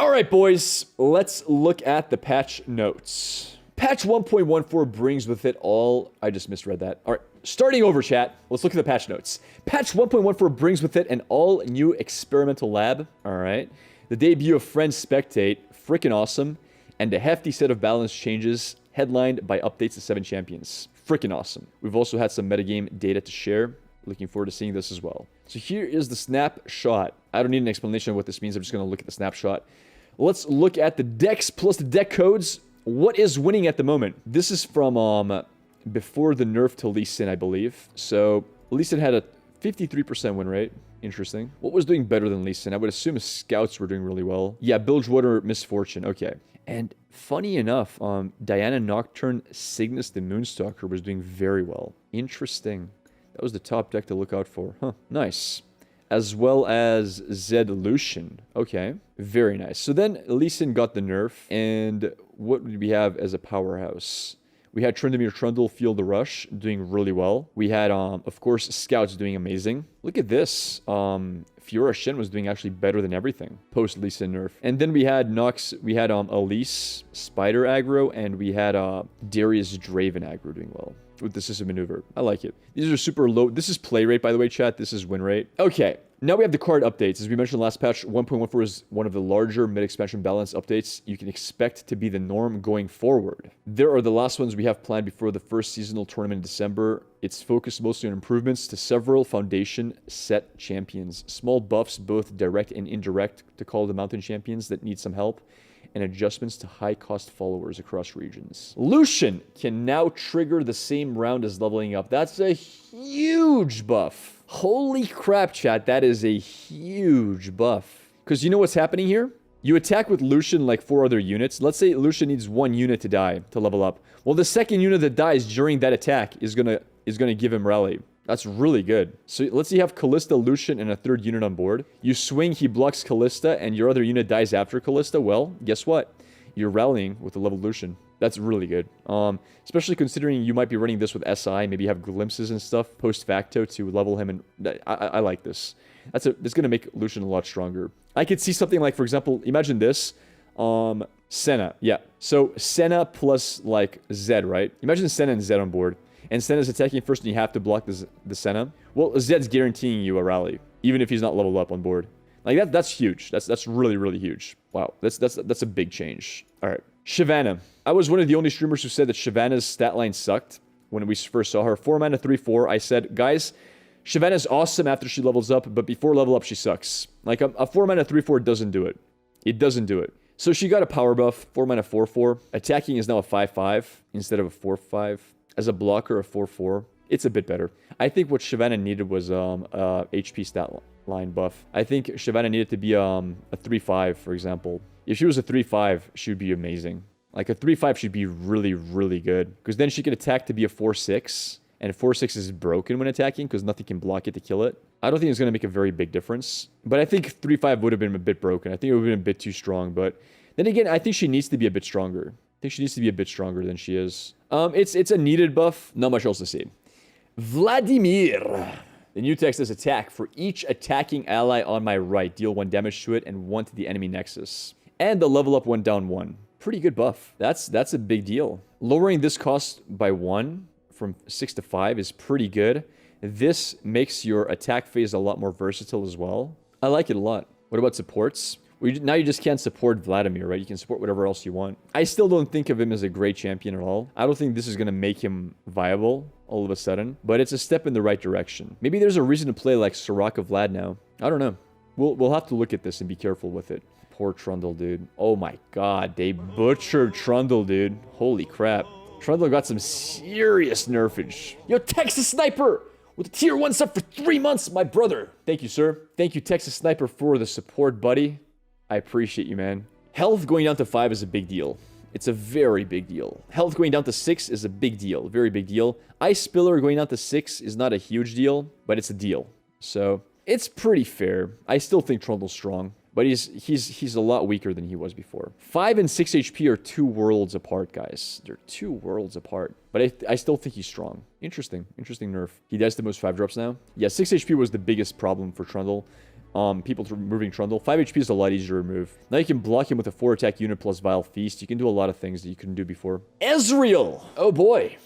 Alright, boys. Let's look at the patch notes. Patch 1.14 brings with it all... I just misread that. Alright, starting over, chat. Let's look at the patch notes. Patch 1.14 brings with it an all-new experimental lab. Alright. The debut of Friends Spectate. Freaking awesome. And a hefty set of balance changes, headlined by updates to 7 champions. Freaking awesome. We've also had some metagame data to share. Looking forward to seeing this as well. So here is the snapshot. I don't need an explanation of what this means. I'm just going to look at the snapshot. Let's look at the decks plus the deck codes. What is winning at the moment? This is from before the nerf to Lucian, I believe. So Lucian had a 53% win rate. Interesting. What was doing better than Lucian? I would assume scouts were doing really well. Yeah, Bilgewater, Misfortune. Okay. And funny enough, Diana Nocturne, Cygnus the Moonstalker was doing very well. Interesting. That was the top deck to look out for. Huh, nice. As well as Zed Lucian. Okay, very nice. So then Lucian got the nerf. And what did we have as a powerhouse? We had Trundle Feel the Rush doing really well. We had, of course, Scouts doing amazing. Look at this. Fiora Shen was doing actually better than everything post Lucian nerf. And then we had Nox, we had Elise Spider aggro, and we had Darius Draven aggro doing well with the system maneuver. I like it. These are super low. This is play rate, by the way, chat. This is win rate. Okay. Now we have the card updates. As we mentioned last patch, 1.14 is one of the larger mid-expansion balance updates you can expect to be the norm going forward. There are the last ones we have planned before the first seasonal tournament in December. It's focused mostly on improvements to several foundation set champions. Small buffs, both direct and indirect, to call the mountain champions that need some help, and adjustments to high-cost followers across regions. Lucian can now trigger the same round as leveling up. That's a huge buff. Holy crap, chat. That is a huge buff. Because you know what's happening here? You attack with Lucian like 4 other units. Let's say Lucian needs 1 unit to die to level up. Well, the second unit that dies during that attack is gonna give him rally. That's really good. So let's say you have Callista, Lucian, and a 3rd unit on board. You swing, he blocks Callista, and your other unit dies after Callista. Well, guess what? You're rallying with the level Lucian. That's really good. Especially considering you might be running this with SI, maybe have glimpses and stuff post facto to level him, and I like this. It's going to make Lucian a lot stronger. I could see something like, for example, imagine this. Senna, yeah. So Senna plus like Zed, right? Imagine Senna and Zed on board. And Senna's attacking first and you have to block the Senna. Well, Zed's guaranteeing you a rally, even if he's not leveled up on board. Like that's huge. That's really, really huge. Wow, that's a big change. All right. Shavana. I was one of the only streamers who said that Shavana's stat line sucked when we first saw her. 4 mana, 3/4. I said, guys, Shavana's awesome after she levels up, but before level up, she sucks. Like a 4 mana, 3/4 doesn't do it. It doesn't do it. So she got a power buff, 4 mana, 4/4. Attacking is now a 5/5 instead of a 4/5. As a blocker, a 4/4. It's a bit better. I think what Shavana needed was HP stat line buff. I think Shavana needed to be a 3/5, for example. If she was a 3/5, she would be amazing. Like a 3/5 should be really, really good. Because then she could attack to be a 4/6. And 4/6 is broken when attacking because nothing can block it to kill it. I don't think it's going to make a very big difference. But I think 3/5 would have been a bit broken. I think it would have been a bit too strong. But then again, I think she needs to be a bit stronger. I think she needs to be a bit stronger than she is. It's a needed buff. Not much else to say. Vladimir. The new text is attack. For each attacking ally on my right, deal 1 damage to it and 1 to the enemy nexus. And the level up 1 down 1. Pretty good buff. That's a big deal. Lowering this cost by 1 from 6 to 5 is pretty good. This makes your attack phase a lot more versatile as well. I like it a lot. What about supports? Well, now you just can't support Vladimir, right? You can support whatever else you want. I still don't think of him as a great champion at all. I don't think this is going to make him viable all of a sudden, but it's a step in the right direction. Maybe there's a reason to play like Soraka Vlad now. I don't know. We'll have to look at this and be careful with it. Poor Trundle, dude. Oh my god, they butchered Trundle, dude. Holy crap. Trundle got some serious nerfage. Yo, Texas Sniper! With a tier 1 sub for 3 months, my brother. Thank you, sir. Thank you, Texas Sniper, for the support, buddy. I appreciate you, man. Health going down to 5 is a big deal. It's a very big deal. Health going down to 6 is a big deal. Very big deal. Ice Spiller going down to 6 is not a huge deal, but it's a deal. So, it's pretty fair. I still think Trundle's strong, but he's a lot weaker than he was before. 5 and 6 HP are 2 worlds apart, guys. They're 2 worlds apart. But I still think he's strong. Interesting. Interesting nerf. He does the most 5 drops now. Yeah, 6 HP was the biggest problem for Trundle. people removing Trundle. 5 HP is a lot easier to remove. Now you can block him with a 4 attack unit plus Vile Feast. You can do a lot of things that you couldn't do before. Ezreal! Oh boy.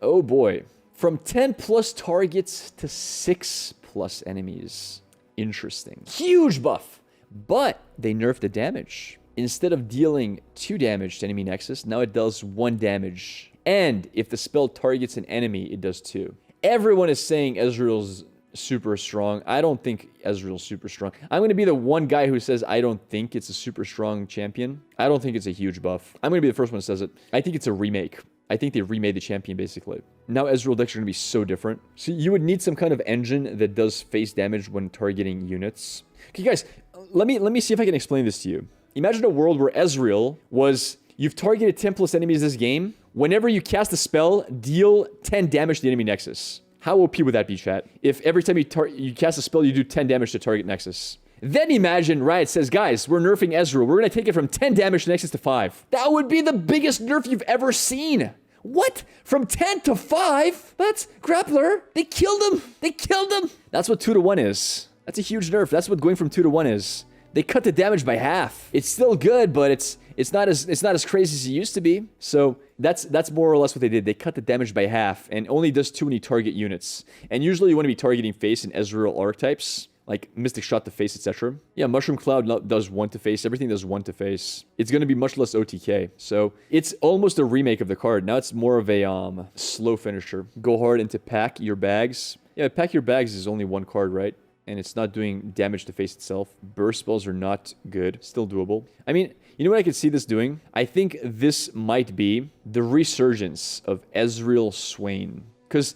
Oh boy. From 10 plus targets to 6 plus enemies. Interesting. Huge buff. But they nerfed the damage. Instead of dealing 2 damage to enemy nexus, now it does 1 damage. And if the spell targets an enemy, it does 2. Everyone is saying Ezreal's super strong. I don't think Ezreal's super strong. I'm going to be the one guy who says I don't think it's a super strong champion. I don't think it's a huge buff. I'm going to be the first one that says it. I think it's a remake. I think they remade the champion, basically. Now Ezreal decks are going to be so different. So you would need some kind of engine that does face damage when targeting units. Okay, guys, let me see if I can explain this to you. Imagine a world where Ezreal was... You've targeted 10 plus enemies this game. Whenever you cast a spell, deal 10 damage to the enemy nexus. How OP would that be, chat? If every time you cast a spell, you do 10 damage to target nexus. Then imagine Riot says, guys, we're nerfing Ezreal. We're going to take it from 10 damage to nexus to 5. That would be the biggest nerf you've ever seen. What? From 10 to 5? That's Grappler. They killed him. They killed him. That's what 2 to 1 is. That's a huge nerf. That's what going from 2 to 1 is. They cut the damage by half. It's still good, but it's not as crazy as it used to be. So that's more or less what they did. They cut the damage by half and only does 2 when you target units. And usually you want to be targeting face and Ezreal archetypes, like Mystic Shot to face, etc. Yeah, Mushroom Cloud does 1 to face. Everything does 1 to face. It's going to be much less OTK. So it's almost a remake of the card. Now it's more of a slow finisher. Go hard into pack your bags. Yeah, pack your bags is only 1 card, right? And it's not doing damage to face itself. Burst spells are not good. Still doable. I mean, you know what I could see this doing? I think this might be the resurgence of Ezreal Swain. Because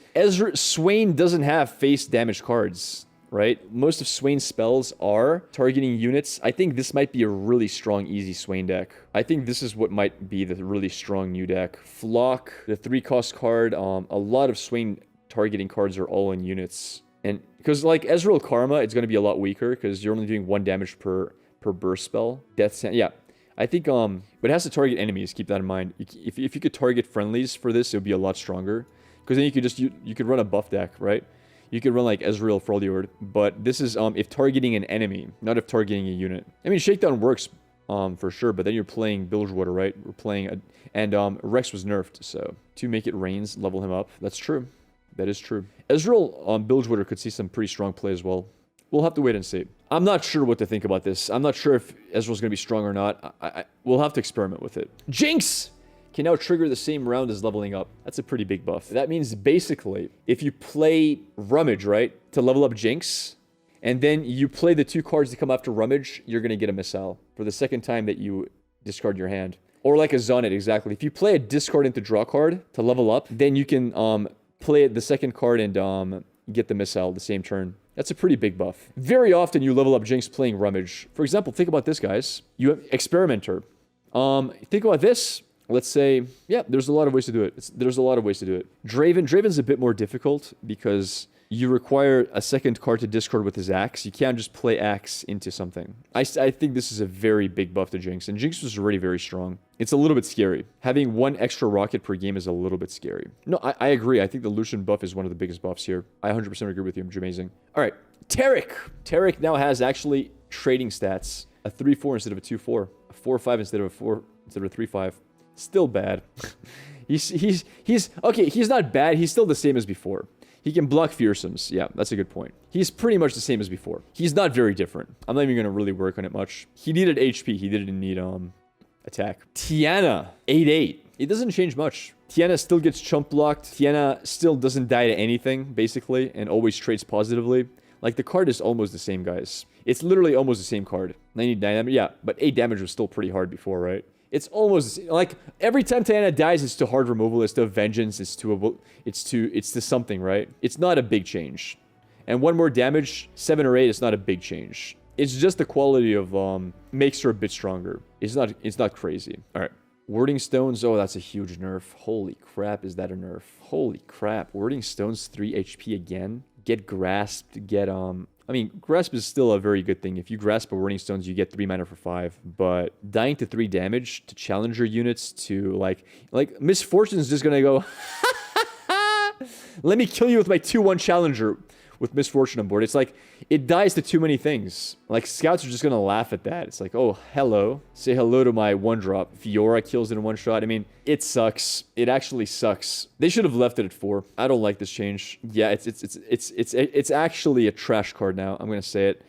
Swain doesn't have face damage cards, right? Most of Swain's spells are targeting units. I think this might be a really strong, easy Swain deck. I think this is what might be the really strong new deck. Flock, the 3-cost card. A lot of Swain targeting cards are all in units. And because like Ezreal Karma, it's going to be a lot weaker because you're only doing 1 damage per burst spell. Death Sand, yeah. I think but it has to target enemies. Keep that in mind. If you could target friendlies for this, it would be a lot stronger. Because then you could just you could run a buff deck, right? You could run like Ezreal Freljord, but this is if targeting an enemy, not if targeting a unit. I mean, Shakedown works for sure, but then you're playing Bilgewater, right? We're playing Rex was nerfed, so to make it rains, level him up. That's true. That is true. Ezreal on Bilgewater could see some pretty strong play as well. We'll have to wait and see. I'm not sure what to think about this. I'm not sure if Ezreal's going to be strong or not. We'll have to experiment with it. Jinx can now trigger the same round as leveling up. That's a pretty big buff. That means basically, if you play Rummage, right, to level up Jinx, and then you play the 2 cards that come after Rummage, you're going to get a Missile for the second time that you discard your hand. Or like a Zonnet, exactly. If you play a discard into draw card to level up, then you can play the second card and get the Missile the same turn. That's a pretty big buff. Very often you level up Jinx playing Rummage. For example, think about this, guys. You have Experimenter. Think about this. Let's say, yeah, there's a lot of ways to do it. There's a lot of ways to do it. Draven's a bit more difficult because you require a second card to discard with his Axe. You can't just play Axe into something. I think this is a very big buff to Jinx, and Jinx was already very strong. It's a little bit scary. Having 1 extra rocket per game is a little bit scary. No, I agree. I think the Lucian buff is one of the biggest buffs here. I 100% agree with you. It's amazing. All right, Taric. Taric now has actually trading stats. A 3-4 instead of a 2-4. A 4-5 instead of a 3-5. Still bad. he's okay, he's not bad. He's still the same as before. He can block fearsomes. Yeah, that's a good point. He's pretty much the same as before. He's not very different. I'm not even going to really work on it much. He needed HP. He didn't need attack. Tiana, 8-8. It doesn't change much. Tiana still gets chump blocked. Tiana still doesn't die to anything, basically, and always trades positively. Like, the card is almost the same, guys. It's literally almost the same card. 99 damage, yeah, but 8 damage was still pretty hard before, right? It's almost like every time Tiana dies, it's to hard removal, it's to vengeance, it's to something, right? It's not a big change. And 1 more damage, 7 or 8, it's not a big change. It's just the quality of makes her a bit stronger. It's not crazy. All right. Wording Stones, oh, that's a huge nerf. Holy crap, is that a nerf? Holy crap. Wording Stones 3 HP again. Get grasped, get I mean, Grasp is still a very good thing. If you grasp a Wording Stones, you get 3 mana for 5. But dying to 3 damage to challenger units to like Misfortune's just gonna go, let me kill you with my 2-1 challenger. with Misfortune on board. It's like, it dies to too many things. Like, scouts are just gonna laugh at that. It's like, oh, hello. Say hello to my 1-drop. Fiora kills it in 1 shot. I mean, it sucks. It actually sucks. They should have left it at 4. I don't like this change. Yeah, it's actually a trash card now. I'm gonna say it.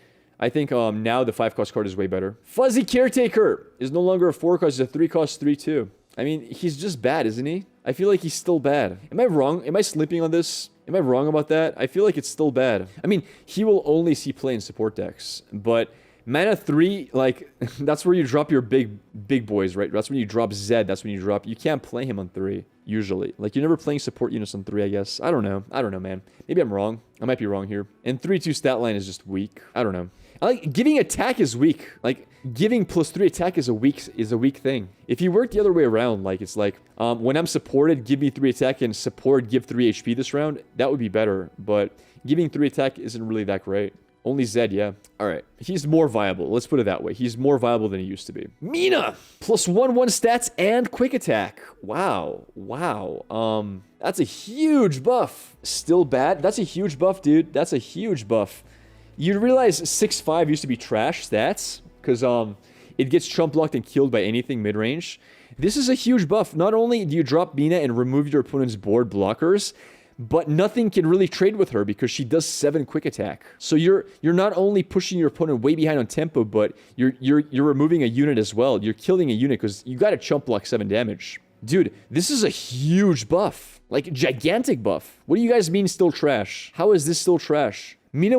I think now the 5-cost card is way better. Fuzzy Caretaker is no longer a 4-cost, he's a 3-cost 3/2. I mean, he's just bad, isn't he? I feel like he's still bad. Am I wrong? Am I sleeping on this? Am I wrong about that? I feel like it's still bad. I mean, he will only see play in support decks, but mana 3, like, that's where you drop your big boys, right? That's when you drop Zed, that's when you drop... You can't play him on 3, usually. Like, you're never playing support units on 3, I guess. I don't know. I don't know, man. Maybe I'm wrong. I might be wrong here. And 3/2 stat line is just weak. I don't know. Like, giving attack is weak. Like, giving +3 attack is a weak thing. If you work the other way around, like, it's like, when I'm supported, give me 3 attack, and support, give 3 HP this round, that would be better. But giving 3 attack isn't really that great. Only Zed, yeah. Alright. He's more viable. Let's put it that way. He's more viable than he used to be. Mina! +1/1 stats and quick attack. Wow. Wow. That's a huge buff. Still bad? That's a huge buff, dude. That's a huge buff. You realize 6/5 used to be trash stats? Because, it gets chump blocked and killed by anything mid-range. This is a huge buff. Not only do you drop Mina and remove your opponent's board blockers, but nothing can really trade with her because she does 7 quick attack. So you're not only pushing your opponent way behind on tempo, but you're removing a unit as well. You're killing a unit because you gotta chump block 7 damage. Dude, this is a huge buff. Like, gigantic buff. What do you guys mean still trash? How is this still trash? Mina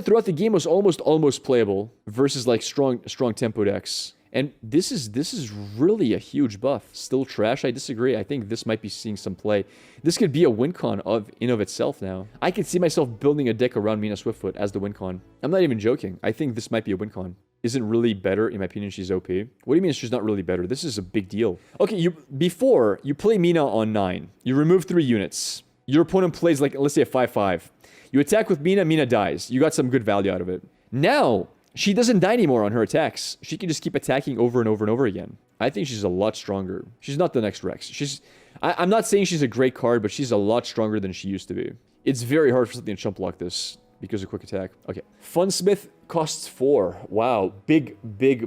throughout the game was almost playable versus like strong tempo decks. And this is really a huge buff. Still trash? I disagree. I think this might be seeing some play. This could be a win con in of itself now. I could see myself building a deck around Mina Swiftfoot as the win con. I'm not even joking. I think this might be a win con. Isn't really better, in my opinion, she's OP. What do you mean she's not really better? This is a big deal. Okay, before you play Mina on 9. You remove 3 units. Your opponent plays like, let's say a 5/5. You attack with Mina, Mina dies. You got some good value out of it. Now, she doesn't die anymore on her attacks. She can just keep attacking over and over and over again. I think she's a lot stronger. She's not the next Rex. I'm not saying she's a great card, but she's a lot stronger than she used to be. It's very hard for something to chump block this because of quick attack. Okay. Funsmith costs 4. Wow. Big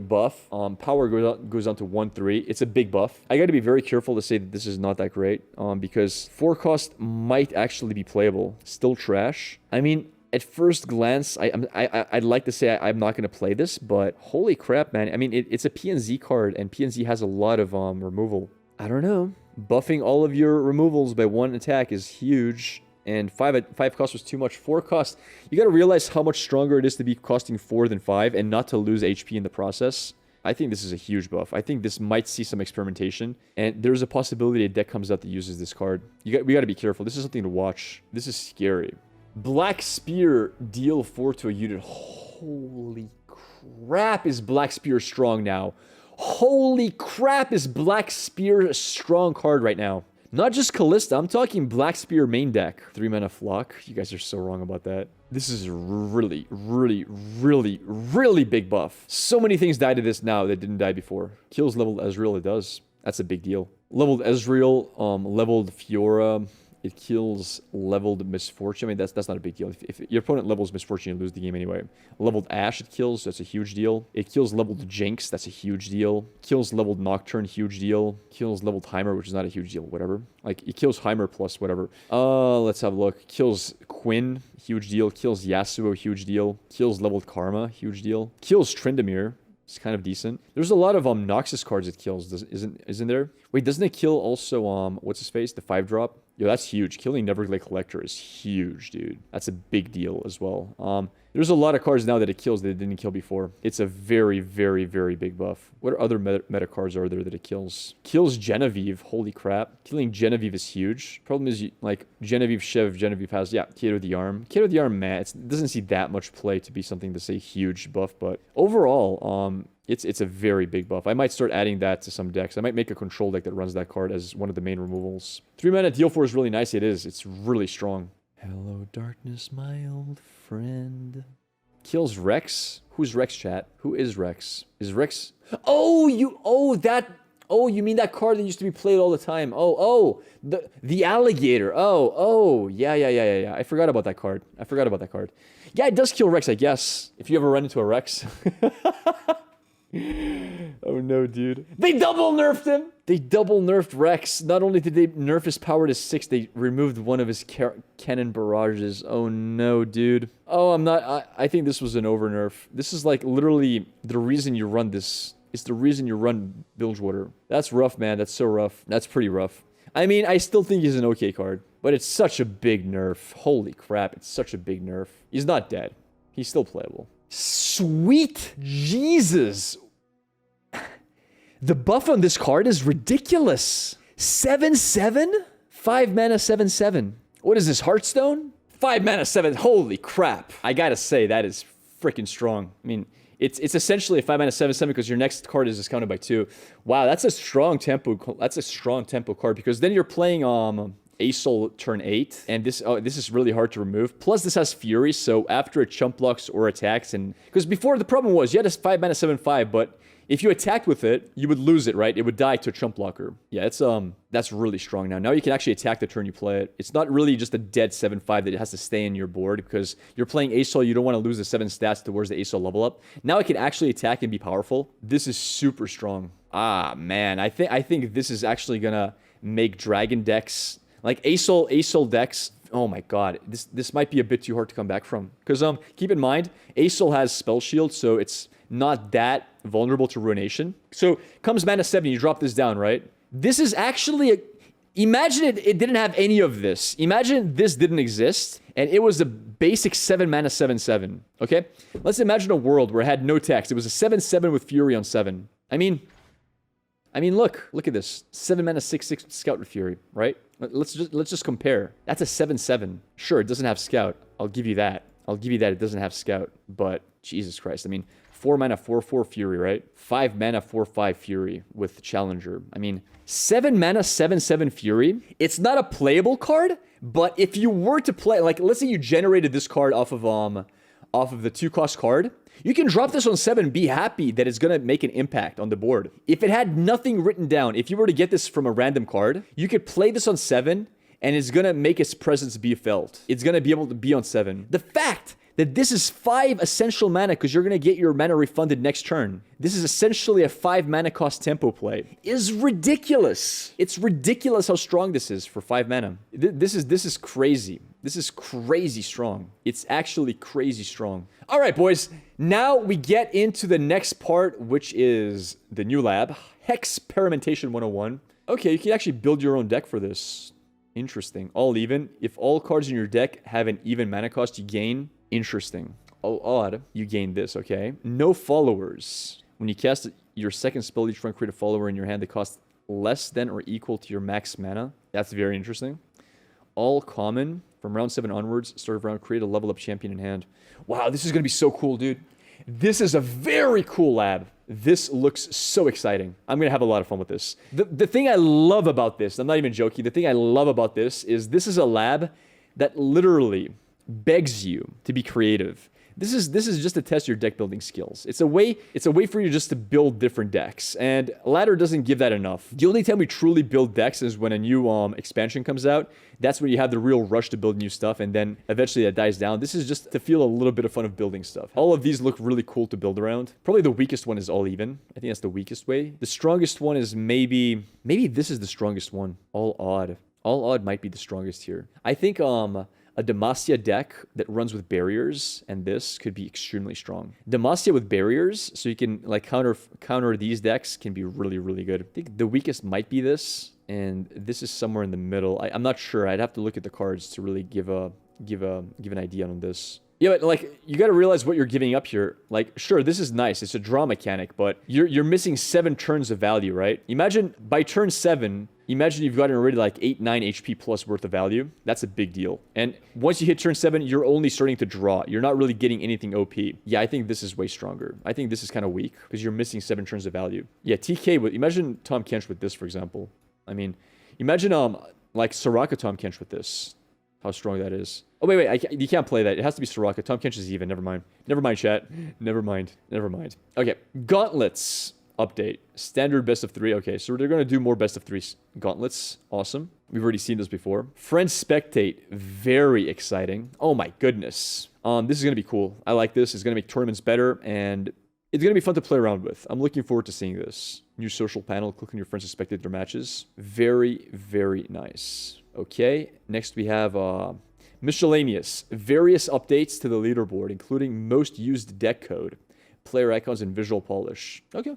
buff. Power goes down to 1/3. It's a big buff. I gotta be very careful to say that this is not that great. Because 4 cost might actually be playable. Still trash. I mean, at first glance, I'd like to say I'm not gonna play this, but holy crap, man. I mean, it's a PNZ card, and PNZ has a lot of removal. I don't know. Buffing all of your removals by 1 attack is huge. And 5 cost was too much. 4 cost, you gotta realize how much stronger it is to be costing 4 than 5 and not to lose HP in the process. I think this is a huge buff. I think this might see some experimentation, and there's a possibility a deck comes out that uses this card. We gotta be careful. This is something to watch. This is scary. Black Spear, deal 4 to a unit. Holy crap, is Black Spear strong now. Holy crap, is Black Spear a strong card right now. Not just Callista, I'm talking Black Spear main deck. 3 mana Flock. You guys are so wrong about that. This is really big buff. So many things die to this now that didn't die before. Kills leveled Ezreal, it does. That's a big deal. Leveled Ezreal, leveled Fiora. It kills leveled Misfortune. I mean, that's not a big deal. If your opponent levels Misfortune, you lose the game anyway. Leveled Ashe, it kills. That's a huge deal. It kills leveled Jinx. That's a huge deal. Kills leveled Nocturne. Huge deal. Kills leveled Heimer, which is not a huge deal. Whatever. Like, it kills Heimer plus whatever. Let's have a look. Kills Quinn. Huge deal. Kills Yasuo. Huge deal. Kills leveled Karma. Huge deal. Kills Tryndamere. It's kind of decent. There's a lot of Noxus cards it kills, isn't there? Wait, doesn't it kill also what's his face? The 5-drop? Yo, that's huge. Killing Neverglade Collector is huge, dude. That's a big deal as well. There's a lot of cards now that it kills that it didn't kill before. It's a very big buff. What other meta cards are there that it kills? Kills Genevieve. Holy crap. Killing Genevieve is huge. Problem is, like, Genevieve has, yeah, Kato the Arm. Kato the Arm, man, it doesn't see that much play to be something to say huge buff, but overall, it's a very big buff. I might start adding that to some decks. I might make a control deck that runs that card as one of the main removals. 3 mana deal 4 is really nice. It is. It's really strong. Hello, darkness, my old friend. Kills Rex? Who's Rex, chat? Who is Rex? Is Rex... Oh, that... Oh, you mean that card that used to be played all the time? Oh, the alligator. Oh, yeah. I forgot about that card. Yeah, it does kill Rex, I guess. If you ever run into a Rex. Oh no, dude. They double nerfed him! They double nerfed Rex. Not only did they nerf his power to 6, they removed one of his cannon barrages. Oh no, dude. Oh, I think this was an over nerf. This is like literally the reason you run this. It's the reason you run Bilgewater. That's rough, man. That's so rough. That's pretty rough. I mean, I still think he's an okay card. But it's such a big nerf. Holy crap, it's such a big nerf. He's not dead. He's still playable. Sweet Jesus. The buff on this card is ridiculous. 7/7? 5 mana 7/7. What is this, Heartstone? 5 mana 7. Holy crap. I gotta say, that is freaking strong. I mean, it's essentially a 5 mana 7/7 because your next card is discounted by 2. Wow, that's a strong tempo. That's a strong tempo card because then you're playing Ezreal turn 8, and this is really hard to remove. Plus, this has Fury, so after it chump blocks or attacks, and because before the problem was you had a 5 mana 7/5, but if you attacked with it, you would lose it, right? It would die to a chump blocker. Yeah, that's really strong now. Now you can actually attack the turn you play it. It's not really just a dead 7/5 that it has to stay in your board because you're playing Ezreal, you don't want to lose the 7 stats towards the Ezreal level up. Now it can actually attack and be powerful. This is super strong. Ah, man, I think this is actually gonna make dragon decks, like Ezreal decks. Oh my god, this might be a bit too hard to come back from. Because keep in mind, Ezreal has Spell Shield, so it's not that vulnerable to Ruination. So comes mana 7, you drop this down, right? This is actually imagine it didn't have any of this. Imagine this didn't exist, and it was a basic 7 mana 7/7. Okay? Let's imagine a world where it had no text. It was a 7/7 with Fury on 7. I mean, look at this. 7 mana 6/6 Scout with Fury, right? Let's just compare. That's a 7/7. Sure, it doesn't have Scout. I'll give you that. It doesn't have Scout, but Jesus Christ. I mean, 4 mana 4/4 Fury, right? 5 mana 4/5 Fury with Challenger. I mean, 7 mana 7/7 Fury. It's not a playable card, but if you were to play, like, let's say you generated this card off of the 2-cost card, you can drop this on 7, be happy that it's gonna make an impact on the board. If it had nothing written down, if you were to get this from a random card, you could play this on 7, and it's gonna make its presence be felt. It's gonna be able to be on 7. The fact that this is 5 essential mana because you're going to get your mana refunded next turn. This is essentially a 5 mana cost tempo play. Is ridiculous. It's ridiculous how strong this is for 5 mana. This is crazy. This is crazy strong. It's actually crazy strong. All right, boys. Now we get into the next part, which is the new lab. Experimentation 101. Okay, you can actually build your own deck for this. Interesting. All even. If all cards in your deck have an even mana cost, you gain. Interesting. Oh, odd. You gain this, okay? No followers. When you cast your second spell each run, create a follower in your hand that costs less than or equal to your max mana. That's very interesting. All common. From round 7 onwards, start of round, create a level up champion in hand. Wow, this is going to be so cool, dude. This is a very cool lab. This looks so exciting. I'm going to have a lot of fun with this. The thing I love about this, I'm not even joking, the thing I love about this is a lab that literally begs you to be creative. This is just to test your deck building skills. It's a way for you just to build different decks. And Ladder doesn't give that enough. The only time we truly build decks is when a new expansion comes out. That's when you have the real rush to build new stuff, and then eventually that dies down. This is just to feel a little bit of fun of building stuff. All of these look really cool to build around. Probably the weakest one is all even. I think that's the weakest way. The strongest one is maybe this is the strongest one. All odd. All odd might be the strongest here. I think a Demacia deck that runs with barriers, and this could be extremely strong. Demacia with barriers, so you can like counter these decks, can be really, really good. I think the weakest might be this, and this is somewhere in the middle. I'm not sure. I'd have to look at the cards to really give an idea on this. Yeah, but like you got to realize what you're giving up here. Like, sure, this is nice. It's a draw mechanic, but you're missing 7 turns of value, right? Imagine by turn 7, imagine you've gotten already like 8, 9 HP plus worth of value. That's a big deal. And once you hit turn 7, you're only starting to draw. You're not really getting anything OP. Yeah, I think this is way stronger. I think this is kind of weak because you're missing 7 turns of value. Yeah, TK with, imagine Tom Kench with this, for example. I mean, imagine like Soraka Tom Kench with this. How strong that is. Oh, wait, you can't play that. It has to be Soraka. Tom Kench is even. Never mind. Never mind, chat. Never mind. Okay. Gauntlets. update. Standard best of 3. Okay, so they're going to do more best of 3 gauntlets. Awesome. We've already seen this before. Friends spectate. Very exciting. Oh my goodness. This is going to be cool. I like this. It's going to make tournaments better, and it's going to be fun to play around with. I'm looking forward to seeing this. New social panel. Click on your friends to spectate their matches. Very, very nice. Okay, next we have miscellaneous. Various updates to the leaderboard, including most used deck code, player icons, and visual polish. Okay.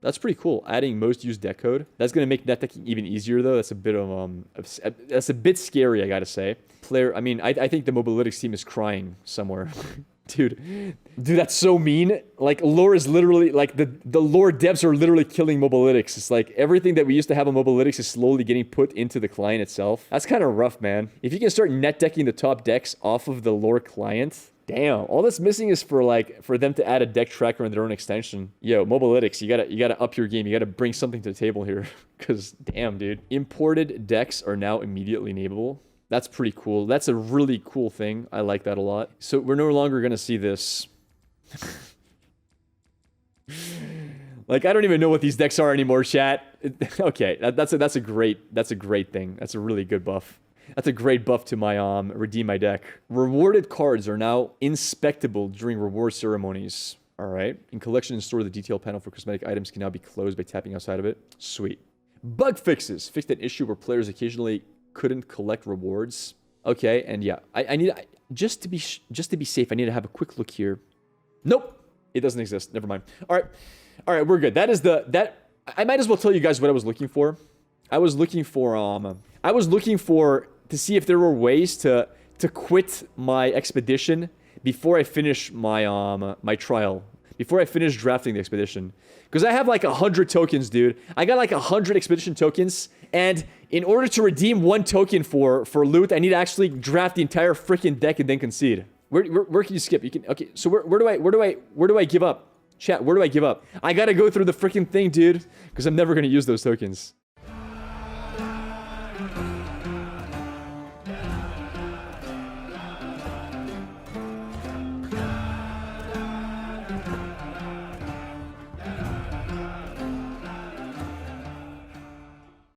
That's pretty cool. Adding most used deck code. That's going to make net decking even easier, though. That's a bit of that's a bit scary, I gotta say. I mean, I think the Mobalytics team is crying somewhere. Dude, that's so mean. Like, lore is literally, like, the lore devs are literally killing Mobalytics. It's like everything that we used to have on Mobalytics is slowly getting put into the client itself. That's kind of rough, man. If you can start net decking the top decks off of the lore client, damn. All that's missing is for them to add a deck tracker in their own extension. Yo, Mobalytics, you gotta up your game. You gotta bring something to the table here. Cause damn, dude. Imported decks are now immediately nameable. That's pretty cool. That's a really cool thing. I like that a lot. So we're no longer gonna see this. Like, I don't even know what these decks are anymore, chat. Okay, that's a great thing. That's a really good buff. That's a great buff to my redeem my deck. Rewarded cards are now inspectable during reward ceremonies. All right. In collection and store, the detail panel for cosmetic items can now be closed by tapping outside of it. Sweet. Bug fixes. Fixed an issue where players occasionally couldn't collect rewards. Okay, and yeah, I need just to be safe. I need to have a quick look here. Nope, it doesn't exist. Never mind. All right, we're good. That is I might as well tell you guys what I was looking for. I was looking for to see if there were ways to quit my expedition before I finish my my trial, before I finish drafting the expedition, because I have like 100 tokens, dude. I got like 100 expedition tokens, and in order to redeem 1 token for loot, I need to actually draft the entire freaking deck and then concede. Where can you skip? You can. Okay, so where do I give up? Chat, where do I give up? I gotta go through the freaking thing, dude, because I'm never gonna use those tokens.